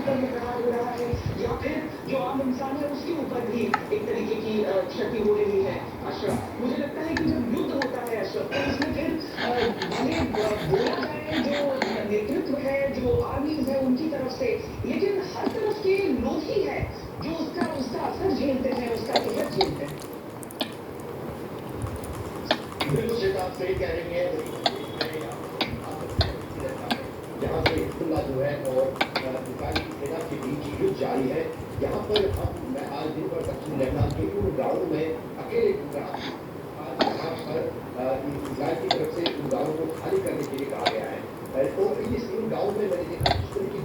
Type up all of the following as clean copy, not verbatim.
पर ये प्रहार हो रहा है, या फिर जो आम इंसान है उसके ऊपर भी एक तरीके की क्षति हो रही है। अशरफ, मुझे लगता है कि जब युद्ध होता है अशरफ, तो इसमें फिर भले बोला जाए जो नेतृत्व है, जो आर्मीज है उनकी तरफ से, लेकिन हर तरफ के लोग ही है जो उसका उसका असर झेलते हैं, उसका कहर झेलते हैं। बिल्कुल आप सही कह रही हैं। यहाँ पे हिजबुल्लाह जो है और इस्राइली सेना के बीच युद्ध जारी है। यहाँ पर मैं आज दिन भर दक्षिण लेबनान के उन गाँवों में अकेले यहाँ पर इजराइल की तरफ से उन गाँवों को खाली करने के लिए कहा गया है। तो इन गाँवों में मैंने देखा किस तरह की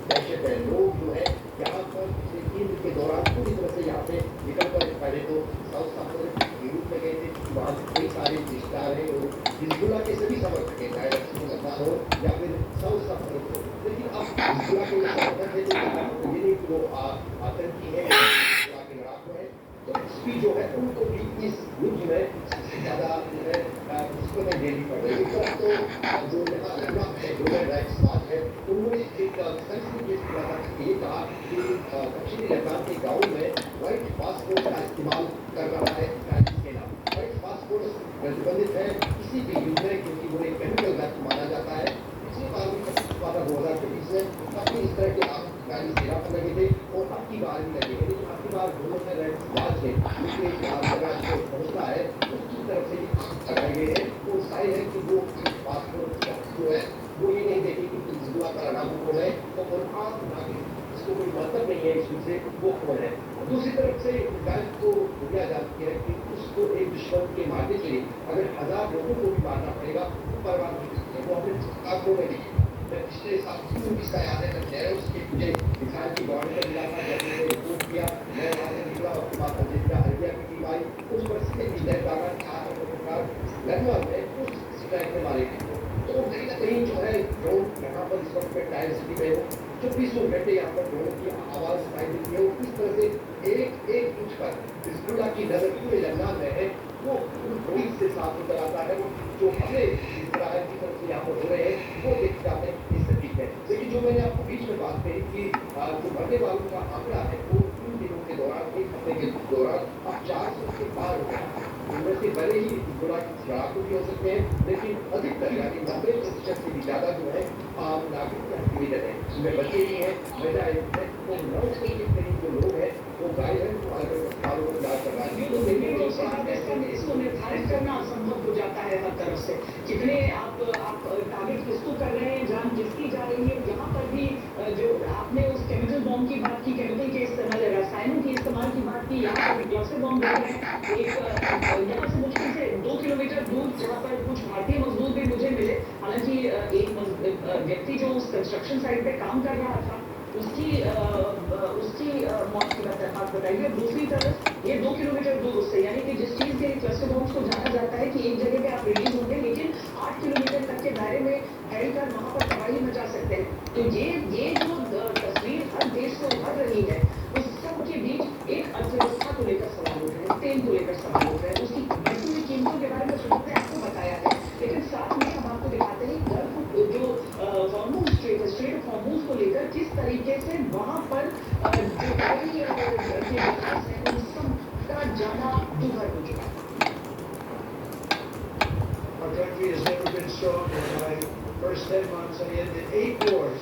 दहशत है। लोग जो है यहाँ पर पिछले 3 दिन के दौरान पूरी तरह से यहाँ से निकल कर पहले तो साउथ साउथ यूरोप में गए थे, वहाँ कई सारे रिश्तेदार हैं और हिजबुल्लाह के सभी समर्थक हैं, चाहे रक्षा हो या फिर साउथ समर्थक हो। लेकिन अब हिजबुल्लाह के समर्थक है तो ये नहीं कि वो आतंकी है, हिजबुल्लाह के लड़ाकू है। तो इसकी जो है उनको भी इस युद्ध में सबसे ज़्यादा जो है मुश्किलें झेलनी पड़ रही है। तो जो यहाँ लड़ना है, ह्यूमन राइट्स वाच है, उन्होंने एक ये कहा कि दक्षिणी लद्दाख के गाँव में व्हाइट पासपोर्ट का इस्तेमाल कर रहा है इजराइली सेना। व्हाइट पासपोर्ट प्रतिबंधित है किसी भी युद्ध में, क्योंकि वो एक केमिकल वेपन माना जाता है। पिछली बार भी 2024 में काफी इस तरह के इजराइली सेना पर लगे थे और अब की बार भी लगे हैं, लेकिन अब की बार ह्यूमन राइट्स वाच ने पहुंचता है उसकी तरफ से लगाए गए हैं। वो सारे है कि वो पासपोर्ट जो है वो ये नहीं देखे कि हिजबुल्लाह का लड़ाकू कौन है तो आम नागरिक इसको कोई मतलब नहीं है इससे वो कौन है। दूसरी तरफ से इजराइल को बोला जाती है कि उसको एक दुश्मन के मारने के लिए अगर 1000 लोगों को भी मारना पड़ेगा तो परवाह नहीं करती है। वो अपने सरकार को नहीं देखी। मैं पिछले साल इसका याद है जब उसके मुझे इजराइल की गवर्नर का मिला था, जब मैंने रिपोर्ट किया, मैं वहाँ से निकला, उसके बाद अल्जीरिया की टीम आई, उस परिस्थिति में लेबनान में उस स्ट्राइक में मारे गए। तो कहीं ना कहीं जो है ड्रोन यहाँ पर इस वक्त टाइम सिटी में हो 24 घंटे यहाँ पर ड्रोन की आवाज़ सुनाई देती है। किस तरह से एक इंच पर हिजबुल्लाह की नजर पूरे लेबनान में है, वो ड्रोन से साफ नजर आता है। वो जो हमले इजराइल की तरफ से यहाँ पर हो रहे हैं वो देख जाते हैं इस तरीके है। लेकिन जो मैंने आपको बीच में बात कही कि जो मरने वालों का आंकड़ा है वो 3 दिनों के दौरान, एक हफ्ते के दौरान अब 400 के पार हो गया। उनमें से भले ही हिजबुल्लाह के लड़ाकू भी हो सकते हैं, लेकिन अधिकतर यानी 90% से भी ज़्यादा जो है आम नागरिक एक्टिविटी है। उनमें बच्चे भी हैं, महिलाएं हैं, तो 900 के करीब जो लोग हैं वो घायल हैं, वो अलग अस्पतालों में इलाज करवा इसको निर्धारित करना असंभव हो जाता है हर तरफ से। कितने आप टारगेट किसको कर रहे हैं, जान किसकी जा रही है। यहाँ पर भी जो आपने उस केमिकल बॉम्ब की बात की, केमिकल के इस्तेमाल, रसायनों के इस्तेमाल की बात की, यहाँ पर क्लस्टर बॉम्ब हो रहे हैं। एक यहाँ से मुश्किल से 2 किलोमीटर दूर जहाँ पर कुछ भारतीय मजदूर भी मुझे मिले, हालांकि एक व्यक्ति जो उस कंस्ट्रक्शन साइट पे काम कर रहा था उसकी मौत की बात बताइए। दूसरी तरफ ये 2 किलोमीटर दूर उससे, यानी कि जिस चीज के क्लस्टर बॉम्ब्स को जाना जाता है कि एक जगह पे आप रिलीज होंगे, लेकिन 8 किलोमीटर तक के दायरे में फैलकर वहां पर तबाही मचा सकते हैं। तो ये जो तस्वीर हर देश को उभर रही है, उस सब के बीच एक अर्थव्यवस्था को लेकर सवाल उठ रहे हैं, तेल को लेकर सवाल उठ रहे हैं, उसकी बढ़ती हुई कीमतों के बारे में शुरू में आपको बताया है। लेकिन साथ में हम आपको दिखाते हैं गल्फ जो हॉर्मोन स्ट्रेट ऑफ हॉर्मोन्स को लेकर किस तरीके से वहां पर जो कई विकास है उन सबका जाना दुभर हो चुका है। Our country has never been stronger. In my first 10 months, I ended 8 wars.